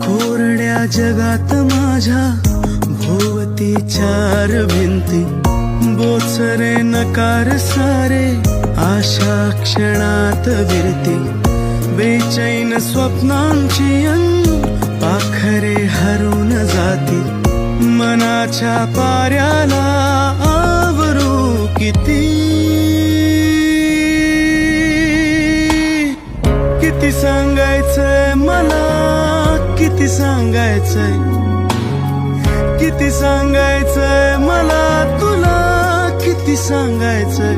कोरड्या जगात माझ्या भोवती चार भिंती, बोचरे नकार सारे आशा क्षणात विरती, बेचैन स्वप्नांची पाखरे हरून जाती, मनाच्या पाऱ्याला आवरू किती, किती सांगायचंय मला, किती सांगायचंय, किती सांगायचंय मला तुला, किती सांगायचंय.